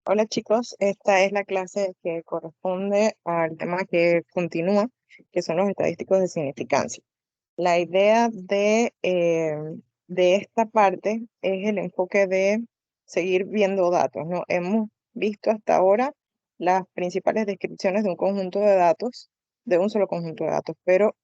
Hola chicos, esta es la clase que corresponde al tema que continúa, que son los estadísticos de significancia. La idea de esta parte es el enfoque de seguir viendo datos, ¿no? Hemos visto hasta ahora las principales descripciones de un conjunto de datos, de un solo conjunto de datos, pero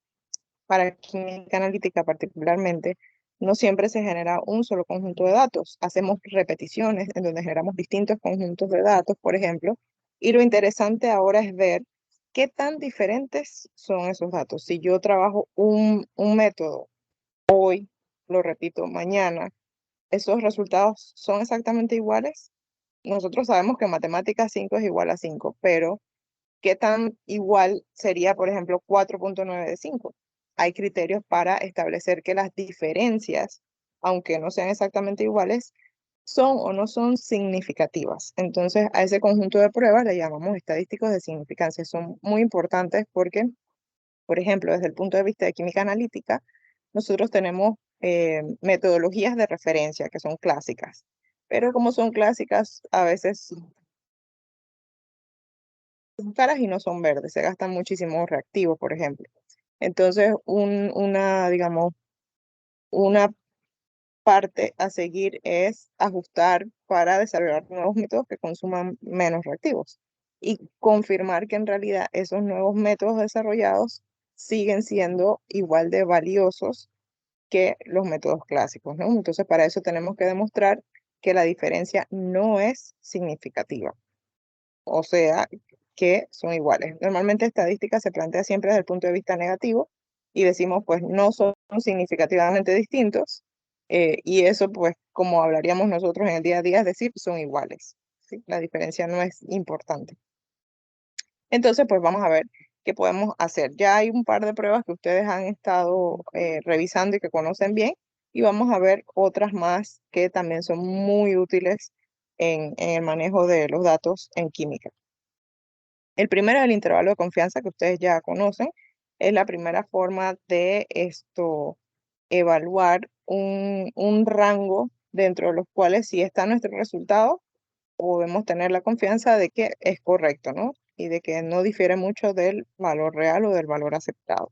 para química analítica particularmente, no siempre se genera un solo conjunto de datos. Hacemos repeticiones en donde generamos distintos conjuntos de datos, por ejemplo, y lo interesante ahora es ver qué tan diferentes son esos datos. Si yo trabajo un método hoy, lo repito mañana, ¿esos resultados son exactamente iguales? Nosotros sabemos que en matemáticas 5 es igual a 5, pero ¿qué tan igual sería, por ejemplo, 4,9 de 5? Hay criterios para establecer que las diferencias, aunque no sean exactamente iguales, son o no son significativas. Entonces, a ese conjunto de pruebas le llamamos estadísticos de significancia. Son muy importantes porque, por ejemplo, desde el punto de vista de química analítica, nosotros tenemos metodologías de referencia que son clásicas. Pero como son clásicas, a veces son caras y no son verdes, se gastan muchísimos reactivos, por ejemplo. Entonces, digamos, una parte a seguir es ajustar para desarrollar nuevos métodos que consuman menos reactivos y confirmar que en realidad esos nuevos métodos desarrollados siguen siendo igual de valiosos que los métodos clásicos, ¿no? Entonces, para eso tenemos que demostrar que la diferencia no es significativa, o sea, que son iguales. Normalmente estadística se plantea siempre desde el punto de vista negativo y decimos, pues no son significativamente distintos, y eso, pues como hablaríamos nosotros en el día a día, es decir, son iguales, ¿sí? La diferencia no es importante. Entonces, pues vamos a ver qué podemos hacer. Ya hay un par de pruebas que ustedes han estado revisando y que conocen bien, y vamos a ver otras más que también son muy útiles en el manejo de los datos en química. El primero es el intervalo de confianza que ustedes ya conocen. Es la primera forma de evaluar un rango dentro de los cuales si está nuestro resultado, podemos tener la confianza de que es correcto, ¿no? Y de que no difiere mucho del valor real o del valor aceptado.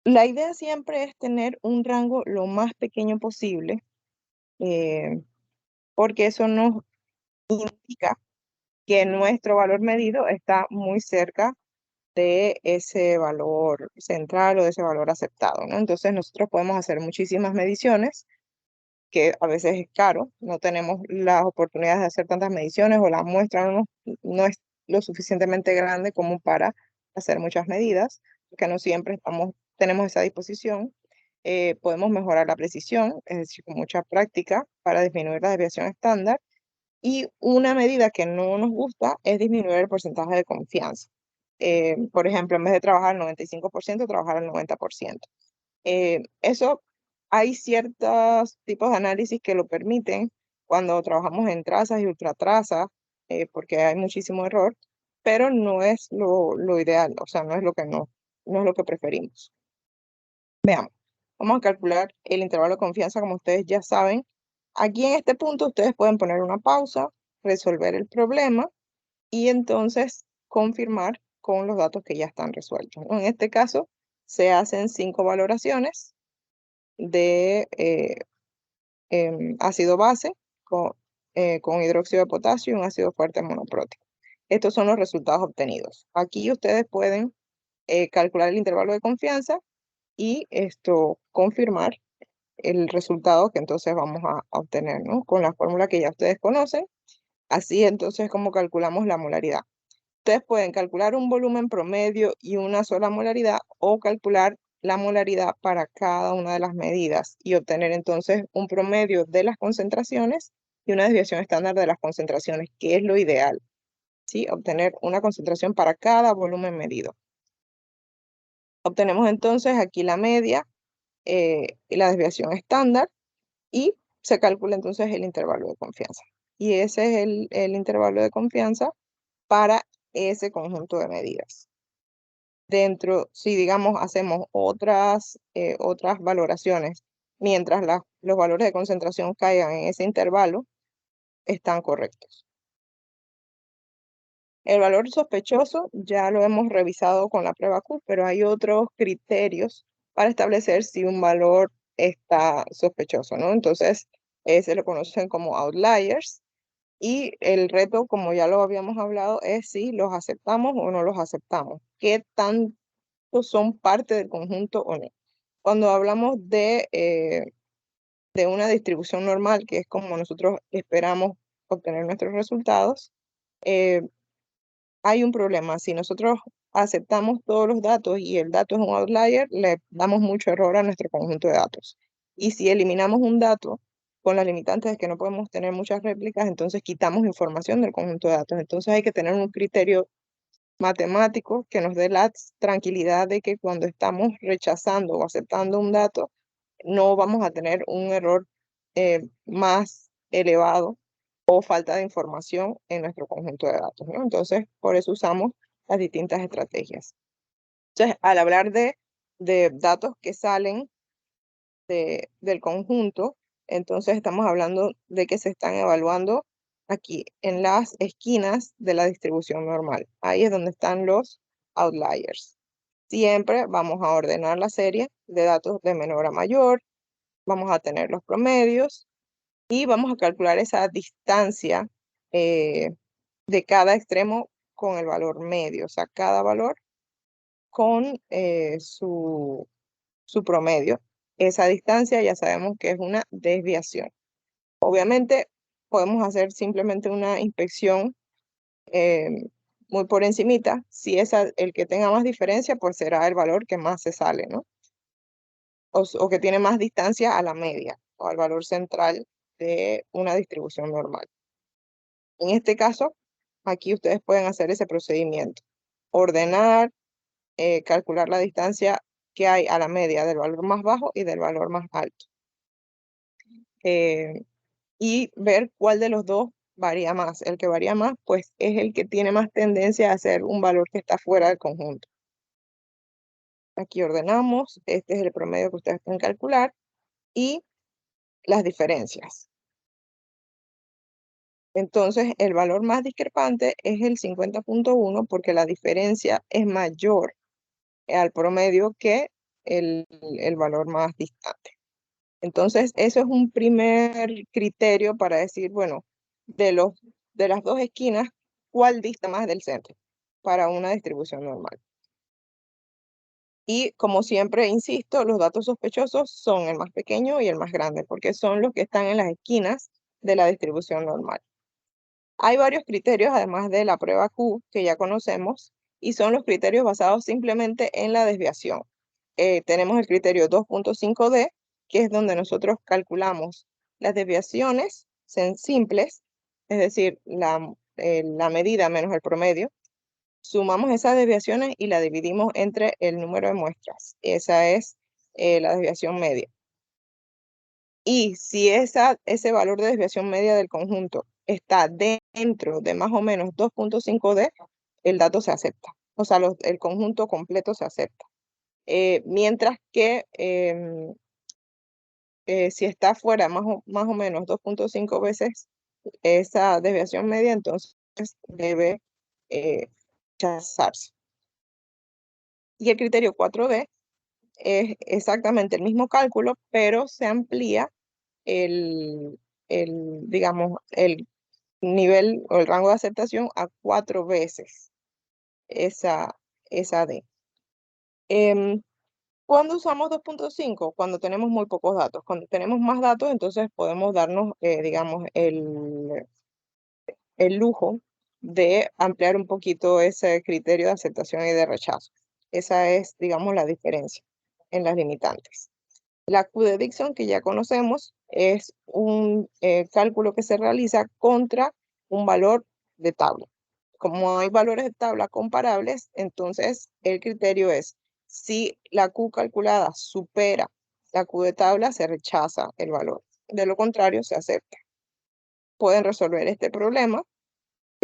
La idea siempre es tener un rango lo más pequeño posible, eh, porque eso nos indica que nuestro valor medido está muy cerca de ese valor central o de ese valor aceptado, ¿no? Entonces nosotros podemos hacer muchísimas mediciones, que a veces es caro, no tenemos las oportunidades de hacer tantas mediciones o la muestra no es lo suficientemente grande como para hacer muchas medidas, porque no siempre tenemos esa disposición. Podemos mejorar la precisión, es decir, con mucha práctica para disminuir la desviación estándar. Y una medida que no nos gusta es disminuir el porcentaje de confianza. Por ejemplo, en vez de trabajar al 95%, trabajar al 90%. Eso hay ciertos tipos de análisis que lo permiten cuando trabajamos en trazas y ultratrazas, porque hay muchísimo error, pero no es lo ideal, o sea, no es lo que preferimos. Veamos, vamos a calcular el intervalo de confianza como ustedes ya saben. Aquí en este punto ustedes pueden poner una pausa, resolver el problema y entonces confirmar con los datos que ya están resueltos, ¿no? En este caso se hacen 5 valoraciones de ácido base con hidróxido de potasio y un ácido fuerte monoprótico. Estos son los resultados obtenidos. Aquí ustedes pueden calcular el intervalo de confianza y confirmar el resultado que entonces vamos a obtener, ¿no? Con la fórmula que ya ustedes conocen. Así entonces como calculamos la molaridad. Ustedes pueden calcular un volumen promedio y una sola molaridad o calcular la molaridad para cada una de las medidas y obtener entonces un promedio de las concentraciones y una desviación estándar de las concentraciones, que es lo ideal, ¿sí? Obtener una concentración para cada volumen medido. Obtenemos entonces aquí la media y la desviación estándar y se calcula entonces el intervalo de confianza. Y ese es el intervalo de confianza para ese conjunto de medidas. Si digamos hacemos otras valoraciones, mientras los valores de concentración caigan en ese intervalo, están correctos. El valor sospechoso ya lo hemos revisado con la prueba Q, pero hay otros criterios para establecer si un valor está sospechoso, ¿no? Entonces, se lo conocen como outliers y el reto, como ya lo habíamos hablado, es si los aceptamos o no los aceptamos. ¿Qué tanto son parte del conjunto o no? Cuando hablamos de una distribución normal, que es como nosotros esperamos obtener nuestros resultados, eh, hay un problema. Si nosotros aceptamos todos los datos y el dato es un outlier, le damos mucho error a nuestro conjunto de datos. Y si eliminamos un dato con las limitantes de que no podemos tener muchas réplicas, entonces quitamos información del conjunto de datos. Entonces hay que tener un criterio matemático que nos dé la tranquilidad de que cuando estamos rechazando o aceptando un dato, no vamos a tener un error más elevado o falta de información en nuestro conjunto de datos, ¿no? Entonces, por eso usamos las distintas estrategias. Entonces, al hablar de datos que salen del conjunto, entonces estamos hablando de que se están evaluando aquí en las esquinas de la distribución normal. Ahí es donde están los outliers. Siempre vamos a ordenar la serie de datos de menor a mayor, vamos a tener los promedios y vamos a calcular esa distancia de cada extremo con el valor medio, o sea, cada valor con su promedio. Esa distancia ya sabemos que es una desviación. Obviamente podemos hacer simplemente una inspección eh, muy por encimita. Si es el que tenga más diferencia, pues será el valor que más se sale, ¿no? O que tiene más distancia a la media o al valor central de una distribución normal. En este caso, aquí ustedes pueden hacer ese procedimiento. Ordenar, calcular la distancia que hay a la media del valor más bajo y del valor más alto. Y ver cuál de los dos varía más. El que varía más, pues es el que tiene más tendencia a ser un valor que está fuera del conjunto. Aquí ordenamos, este es el promedio que ustedes pueden calcular y las diferencias. Entonces, el valor más discrepante es el 50.1 porque la diferencia es mayor al promedio que el valor más distante. Entonces, eso es un primer criterio para decir, bueno, de las dos esquinas, ¿cuál dista más del centro para una distribución normal? Y como siempre, insisto, los datos sospechosos son el más pequeño y el más grande, porque son los que están en las esquinas de la distribución normal. Hay varios criterios, además de la prueba Q, que ya conocemos, y son los criterios basados simplemente en la desviación. Tenemos el criterio 2.5D, que es donde nosotros calculamos las desviaciones simples, es decir, la medida menos el promedio. Sumamos esas desviaciones y la dividimos entre el número de muestras. Esa es la desviación media. Y si ese valor de desviación media del conjunto está dentro de más o menos 2.5D, el dato se acepta. O sea, el conjunto completo se acepta. Mientras que si está fuera más o menos 2.5 veces esa desviación media, entonces debe rechazarse. Y el criterio 4D es exactamente el mismo cálculo, pero se amplía digamos, el nivel o el rango de aceptación a 4 veces esa, esa D. ¿Cuándo usamos 2.5? Cuando tenemos muy pocos datos. Cuando tenemos más datos, entonces podemos darnos, digamos, el lujo de ampliar un poquito ese criterio de aceptación y de rechazo. Esa es, digamos, la diferencia en las limitantes. La Q de Dixon, que ya conocemos, es un cálculo que se realiza contra un valor de tabla. Como hay valores de tabla comparables, entonces el criterio es si la Q calculada supera la Q de tabla, se rechaza el valor. De lo contrario, se acepta. Pueden resolver este problema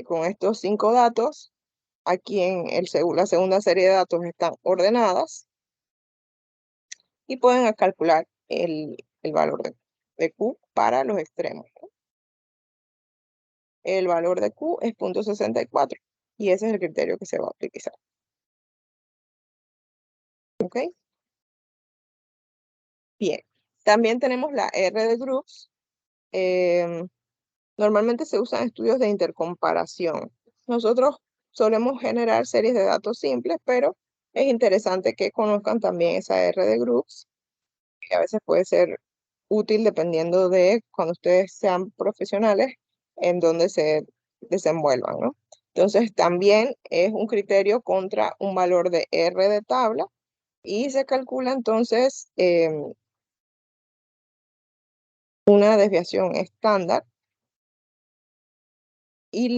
con estos 5 datos. Aquí en la segunda serie de datos están ordenadas y pueden calcular el valor de Q para los extremos. el valor de Q es 0.64 y ese es el criterio que se va a utilizar. ¿Ok? Bien. También tenemos la R de groups. Em, Normalmente se usan estudios de intercomparación. Nosotros solemos generar series de datos simples, pero es interesante que conozcan también esa R de groups, que a veces puede ser útil dependiendo de cuando ustedes sean profesionales en donde se desenvuelvan, ¿no? Entonces también es un criterio contra un valor de R de tabla y se calcula entonces una desviación estándar y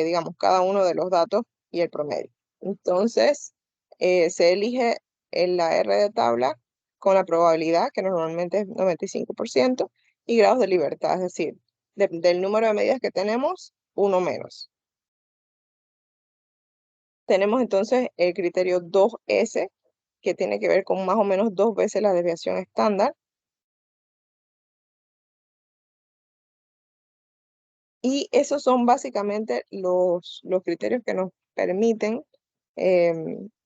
digamos, cada uno de los datos y el promedio. Entonces, se elige la R de tabla con la probabilidad, que normalmente es 95%, y grados de libertad, es decir, del número de medidas que tenemos, uno menos. Tenemos entonces el criterio 2S, que tiene que ver con más o menos 2 veces la desviación estándar. Y esos son básicamente los criterios que nos permiten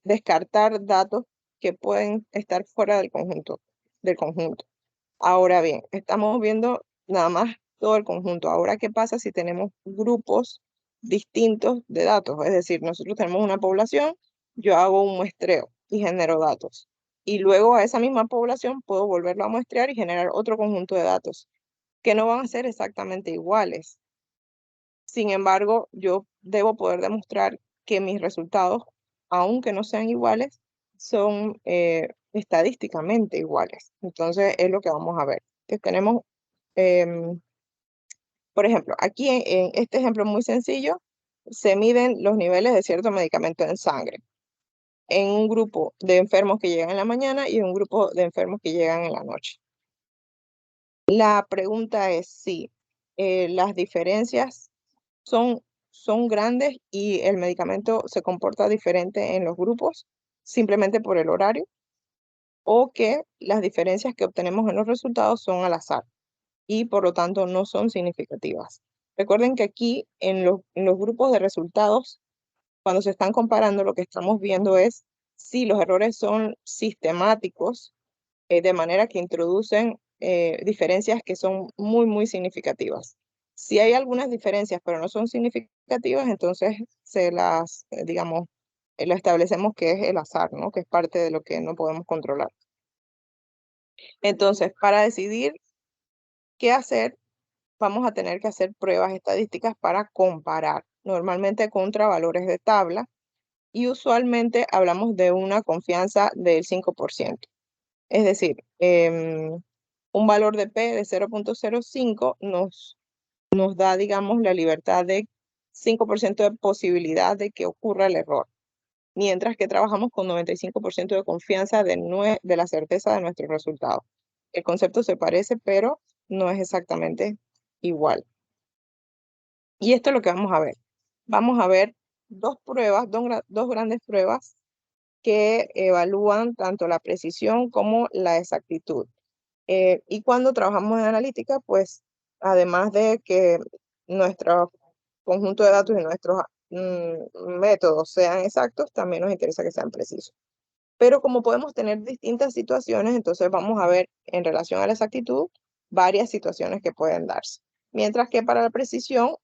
descartar datos que pueden estar fuera del conjunto. Ahora bien, estamos viendo nada más todo el conjunto. Ahora, ¿qué pasa si tenemos grupos distintos de datos? Es decir, nosotros tenemos una población, yo hago un muestreo y genero datos. Y luego a esa misma población puedo volverlo a muestrear y generar otro conjunto de datos que no van a ser exactamente iguales. Sin embargo, yo debo poder demostrar que mis resultados, aunque no sean iguales, son estadísticamente iguales. Entonces, es lo que vamos a ver. Que tenemos, em, por ejemplo, aquí en este ejemplo muy sencillo, se miden los niveles de cierto medicamento en sangre en un grupo de enfermos que llegan en la mañana y en un grupo de enfermos que llegan en la noche. La pregunta es si las diferencias son grandes y el medicamento se comporta diferente en los grupos simplemente por el horario, o que las diferencias que obtenemos en los resultados son al azar y por lo tanto no son significativas. Recuerden que aquí en los grupos de resultados, cuando se están comparando, lo que estamos viendo es si los errores son sistemáticos, de manera que introducen diferencias que son muy, muy significativas. Si hay algunas diferencias, pero no son significativas, entonces digamos, lo establecemos que es el azar, ¿no? Que es parte de lo que no podemos controlar. Entonces, para decidir qué hacer, vamos a tener que hacer pruebas estadísticas para comparar, normalmente contra valores de tabla, y usualmente hablamos de una confianza del 5%. Es decir, un valor de P de 0.05 nos da, digamos, la libertad de 5% de posibilidad de que ocurra el error, mientras que trabajamos con 95% de confianza de la certeza de nuestro resultado. El concepto se parece, pero no es exactamente igual. Y esto es lo que vamos a ver. Vamos a ver dos pruebas, dos grandes pruebas que evalúan tanto la precisión como la exactitud. Y cuando trabajamos en analítica, pues además de que nuestro conjunto de datos y nuestros métodos sean exactos, también nos interesa que sean precisos. Pero como podemos tener distintas situaciones, entonces vamos a ver en relación a la exactitud varias situaciones que pueden darse. Mientras que para la precisión,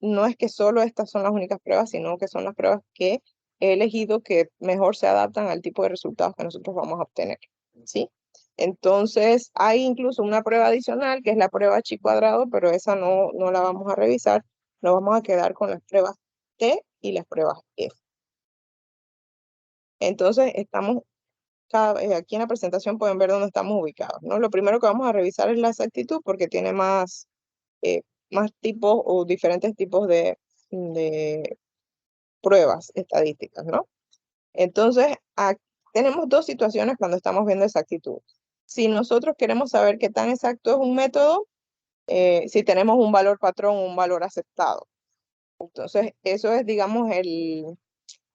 no es que solo estas son las únicas pruebas, sino que son las pruebas que he elegido que mejor se adaptan al tipo de resultados que nosotros vamos a obtener, ¿sí? Entonces, hay incluso una prueba adicional, que es la prueba chi cuadrado, pero esa no la vamos a revisar. Nos vamos a quedar con las pruebas T y las pruebas F. Entonces, aquí en la presentación pueden ver dónde estamos ubicados, ¿no? Lo primero que vamos a revisar es la exactitud, porque tiene eh, más tipos o diferentes tipos de pruebas estadísticas, ¿no? Entonces, tenemos dos situaciones cuando estamos viendo exactitud. Si nosotros queremos saber qué tan exacto es un método, si tenemos un valor patrón o un valor aceptado. Entonces, eso es, digamos,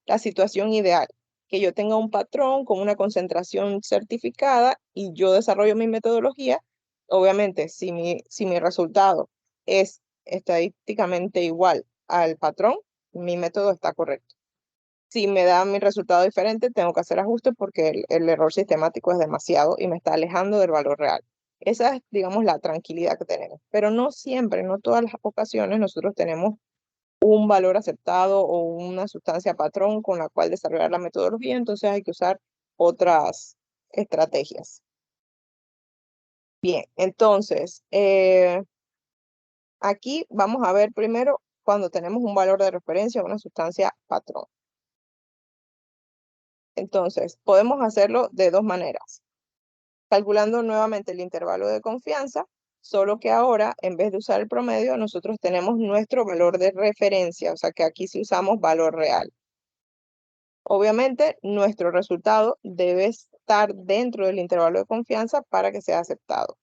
la situación ideal, que yo tenga un patrón con una concentración certificada y yo desarrollo mi metodología. Obviamente, si mi resultado es estadísticamente igual al patrón, mi método está correcto. Si me da mi resultado diferente, tengo que hacer ajustes porque el error sistemático es demasiado y me está alejando del valor real. Esa es, digamos, la tranquilidad que tenemos. Pero no siempre, no todas las ocasiones nosotros tenemos un valor aceptado o una sustancia patrón con la cual desarrollar la metodología, entonces hay que usar otras estrategias. Bien, entonces, aquí vamos a ver primero cuando tenemos un valor de referencia, una sustancia patrón. Entonces, podemos hacerlo de dos maneras. Calculando nuevamente el intervalo de confianza, solo que ahora, en vez de usar el promedio, nosotros tenemos nuestro valor de referencia, o sea que aquí sí usamos valor real. Obviamente, nuestro resultado debe estar dentro del intervalo de confianza para que sea aceptado.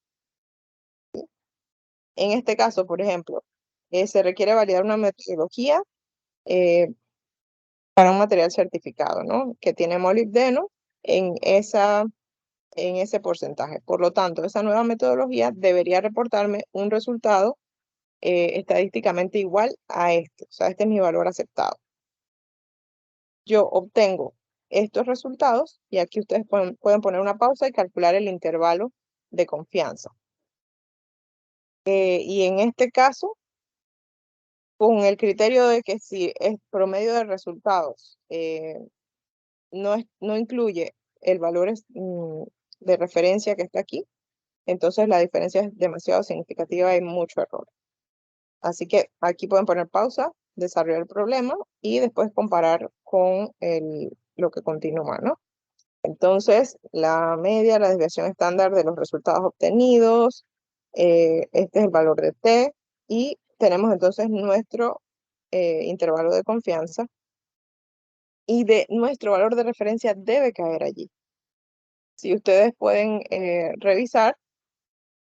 En este caso, por ejemplo, se requiere validar una metodología eh, para un material certificado, ¿no? Que tiene molibdeno en ese porcentaje. Por lo tanto, esa nueva metodología debería reportarme un resultado estadísticamente igual a este. O sea, este es mi valor aceptado. Yo obtengo estos resultados y aquí ustedes pueden poner una pausa y calcular el intervalo de confianza. Y en este caso, con el criterio de que si el promedio de resultados no incluye el valor de referencia que está aquí, entonces la diferencia es demasiado significativa y hay mucho error. Así que aquí pueden poner pausa, desarrollar el problema y después comparar con lo que continúa, ¿no? Entonces, la media, la desviación estándar de los resultados obtenidos, este es el valor de t, y tenemos entonces nuestro intervalo de confianza, y de nuestro valor de referencia debe caer allí. Si ustedes pueden revisar,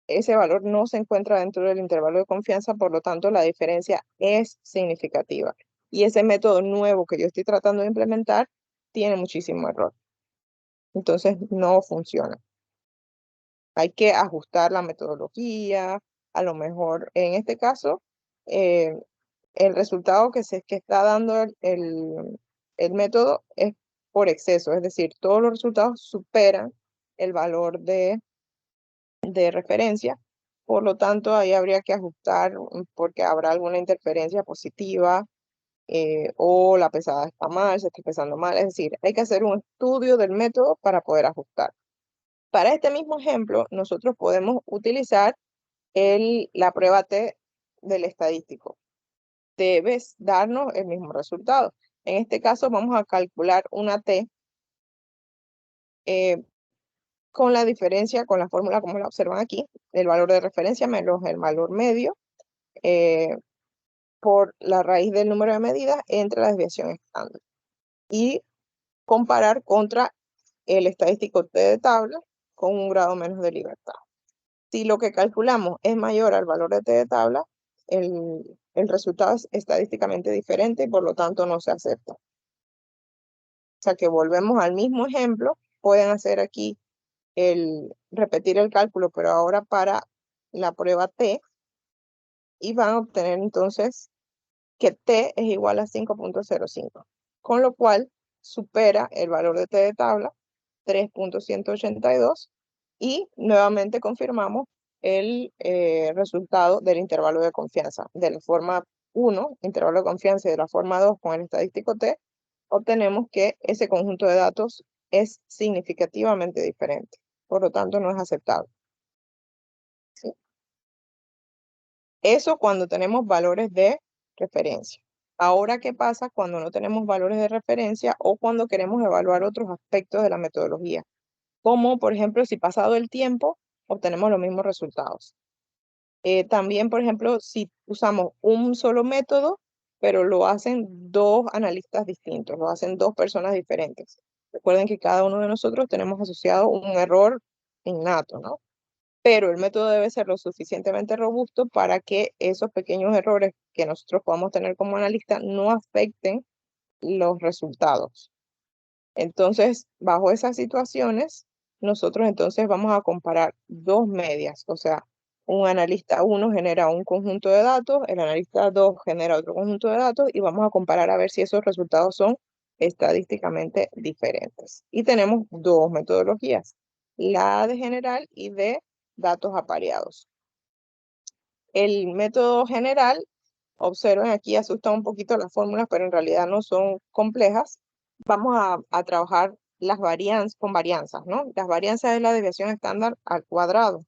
ese valor no se encuentra dentro del intervalo de confianza, por lo tanto la diferencia es significativa. Y ese método nuevo que yo estoy tratando de implementar tiene muchísimo error. Entonces no funciona. Hay que ajustar la metodología, a lo mejor en este caso, el resultado que está dando el método es por exceso, es decir, todos los resultados superan el valor de referencia, por lo tanto ahí habría que ajustar porque habrá alguna interferencia positiva o la pesada está mal, se está pesando mal, es decir, hay que hacer un estudio del método para poder ajustar. Para este mismo ejemplo, nosotros podemos utilizar la prueba T del estadístico. Debes darnos el mismo resultado. En este caso vamos a calcular una T con la diferencia, con la fórmula como la observan aquí, el valor de referencia menos el valor medio por la raíz del número de medidas entre la desviación estándar. Y comparar contra el estadístico T de tabla con un grado menos de libertad. Si lo que calculamos es mayor al valor de T de tabla, el resultado es estadísticamente diferente y por lo tanto no se acepta. O sea que volvemos al mismo ejemplo, pueden hacer aquí repetir el cálculo, pero ahora para la prueba T, y van a obtener entonces que T es igual a 5.05, con lo cual supera el valor de T de tabla, 3.182, y nuevamente confirmamos el resultado del intervalo de confianza. De la forma 1, intervalo de confianza, y de la forma 2, con el estadístico T, obtenemos que ese conjunto de datos es significativamente diferente. Por lo tanto, no es aceptable. ¿Sí? Eso cuando tenemos valores de referencia. Ahora, ¿qué pasa cuando no tenemos valores de referencia o cuando queremos evaluar otros aspectos de la metodología? Como, por ejemplo, si pasado el tiempo obtenemos los mismos resultados. También, por ejemplo, si usamos un solo método, pero lo hacen dos analistas distintos, lo hacen dos personas diferentes. Recuerden que cada uno de nosotros tenemos asociado un error innato, ¿no? Pero el método debe ser lo suficientemente robusto para que esos pequeños errores que nosotros podamos tener como analista no afecten los resultados. Entonces, bajo esas situaciones, nosotros entonces vamos a comparar dos medias, o sea, un analista 1 genera un conjunto de datos, el analista 2 genera otro conjunto de datos y vamos a comparar a ver si esos resultados son estadísticamente diferentes. Y tenemos dos metodologías, la de general y de datos apareados. El método general, observen aquí, asusta un poquito las fórmulas, pero en realidad no son complejas. Vamos a trabajar con varianzas, ¿no? Las varianzas es la desviación estándar al cuadrado.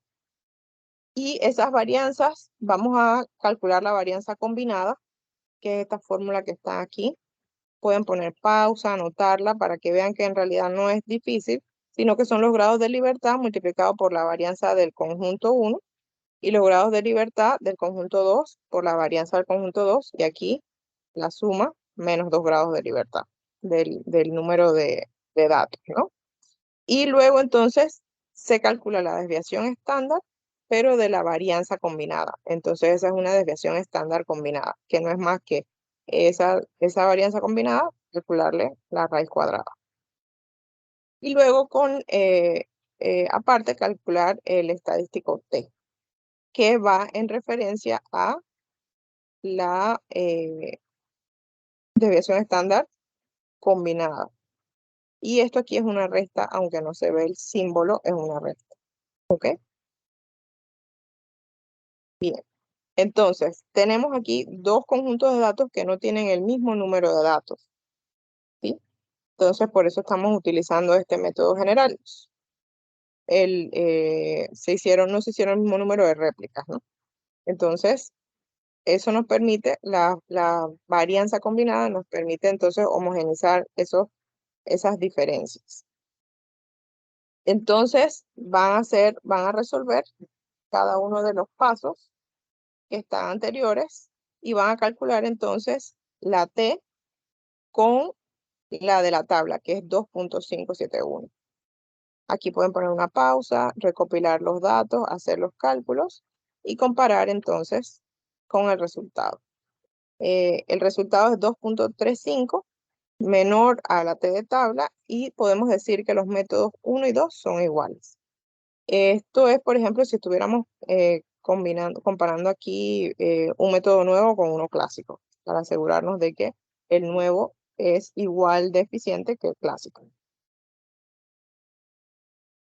Y esas varianzas, vamos a calcular la varianza combinada, que es esta fórmula que está aquí. Pueden poner pausa, anotarla para que vean que en realidad no es difícil, sino que son los grados de libertad multiplicados por la varianza del conjunto 1 y los grados de libertad del conjunto 2 por la varianza del conjunto 2 y aquí la suma menos 2 grados de libertad del número de datos, ¿no? Y luego entonces se calcula la desviación estándar, pero de la varianza combinada. Entonces esa es una desviación estándar combinada, que no es más que esa varianza combinada, calcularle la raíz cuadrada. Y luego aparte, calcular el estadístico T, que va en referencia a la desviación estándar combinada. Y esto aquí es una resta, aunque no se ve el símbolo, es una resta. ¿Ok? Bien. Entonces, tenemos aquí dos conjuntos de datos que no tienen el mismo número de datos, ¿sí? Entonces, por eso estamos utilizando este método general. No se hicieron el mismo número de réplicas, ¿no? Entonces, eso nos permite, la varianza combinada nos permite entonces homogeneizar esas diferencias. Entonces, van a resolver cada uno de los pasos que están anteriores y van a calcular entonces la T con la de la tabla, que es 2.571. Aquí pueden poner una pausa, recopilar los datos, hacer los cálculos y comparar entonces con el resultado. El resultado es 2.35 menor a la T de tabla y podemos decir que los métodos 1 y 2 son iguales. Esto es, por ejemplo, si estuviéramos comparando aquí un método nuevo con uno clásico, para asegurarnos de que el nuevo es igual de eficiente que el clásico.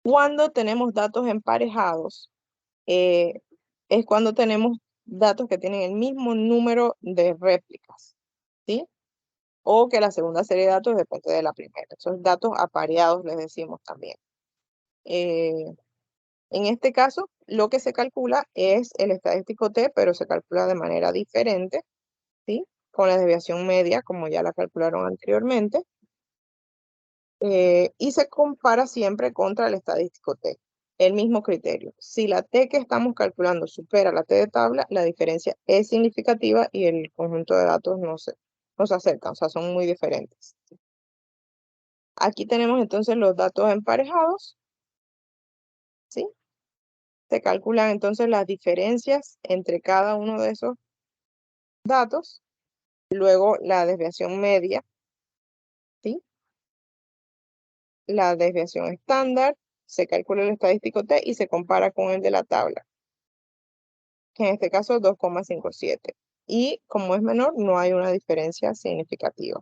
Cuando tenemos datos emparejados, eh, es cuando tenemos datos que tienen el mismo número de réplicas, ¿sí? O que la segunda serie de datos depende de la primera. Esos datos apareados les decimos también. En este caso, lo que se calcula es el estadístico T, pero se calcula de manera diferente, ¿sí? Con la desviación media, como ya la calcularon anteriormente, y se compara siempre contra el estadístico T. El mismo criterio. Si la T que estamos calculando supera la T de tabla, la diferencia es significativa y el conjunto de datos no se acercan, o sea, son muy diferentes. Aquí tenemos entonces los datos emparejados, ¿sí? Se calculan entonces las diferencias entre cada uno de esos datos, luego la desviación media, ¿sí? La desviación estándar, se calcula el estadístico T y se compara con el de la tabla, que en este caso es 2.57. Y como es menor, no hay una diferencia significativa.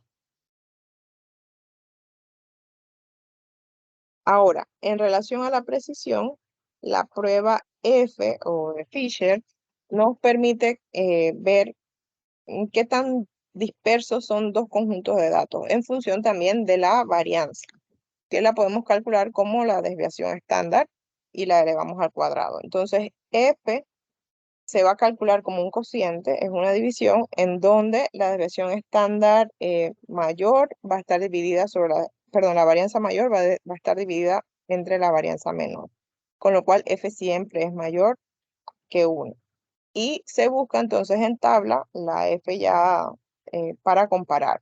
Ahora, en relación a la precisión, la prueba F o de Fisher nos permite ver qué tan dispersos son dos conjuntos de datos en función también de la varianza, que la podemos calcular como la desviación estándar y la elevamos al cuadrado. Entonces, F se va a calcular como un cociente, es una división en donde la desviación estándar mayor va a estar dividida perdón, la varianza mayor va a estar dividida entre la varianza menor, con lo cual F siempre es mayor que 1. Y se busca entonces en tabla la F ya para comparar.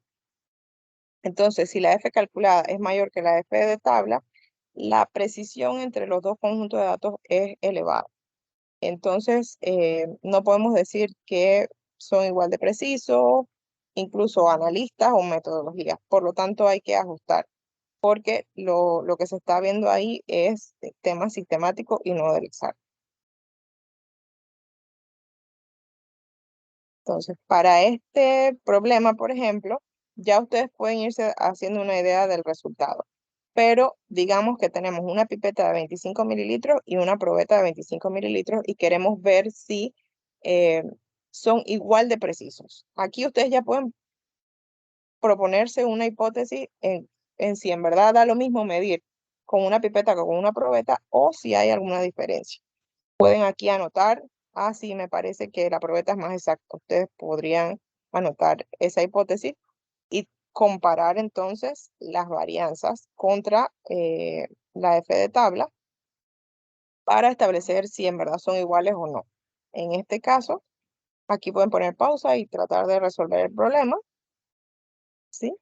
Entonces, si la F calculada es mayor que la F de tabla, la precisión entre los dos conjuntos de datos es elevada. Entonces, no podemos decir que son igual de precisos, incluso analistas o metodologías. Por lo tanto, hay que ajustar, porque lo que se está viendo ahí es tema sistemático y no del examen. Entonces, para este problema, por ejemplo, ya ustedes pueden irse haciendo una idea del resultado. Pero digamos que tenemos una pipeta de 25 mililitros y una probeta de 25 mililitros y queremos ver si eh, son igual de precisos. Aquí ustedes ya pueden proponerse una hipótesis en si en verdad da lo mismo medir con una pipeta que con una probeta o si hay alguna diferencia. Pueden aquí anotar, sí, me parece que la probeta es más exacta. Ustedes podrían anotar esa hipótesis y comparar entonces las varianzas contra la F de tabla para establecer si en verdad son iguales o no. En este caso, aquí pueden poner pausa y tratar de resolver el problema, ¿sí?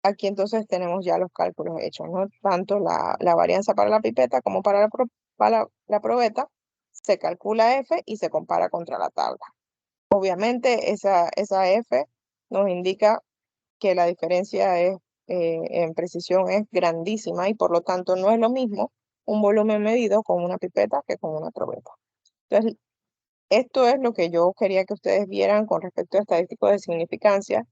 Aquí entonces tenemos ya los cálculos hechos, ¿no? Tanto la varianza para la pipeta como para la probeta, se calcula F y se compara contra la tabla. Obviamente esa F nos indica que la diferencia en precisión es grandísima y por lo tanto no es lo mismo un volumen medido con una pipeta que con una probeta. Entonces, esto es lo que yo quería que ustedes vieran con respecto a estadísticos de significancia.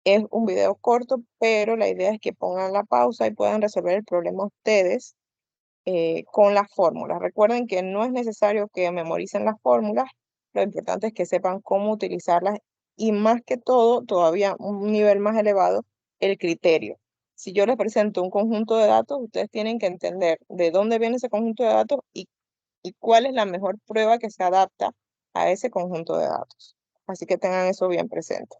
Es un video corto, pero la idea es que pongan la pausa y puedan resolver el problema ustedes con las fórmulas. Recuerden que no es necesario que memoricen las fórmulas, lo importante es que sepan cómo utilizarlas y más que todo, todavía un nivel más elevado, el criterio. Si yo les presento un conjunto de datos, ustedes tienen que entender de dónde viene ese conjunto de datos y cuál es la mejor prueba que se adapta a ese conjunto de datos. Así que tengan eso bien presente.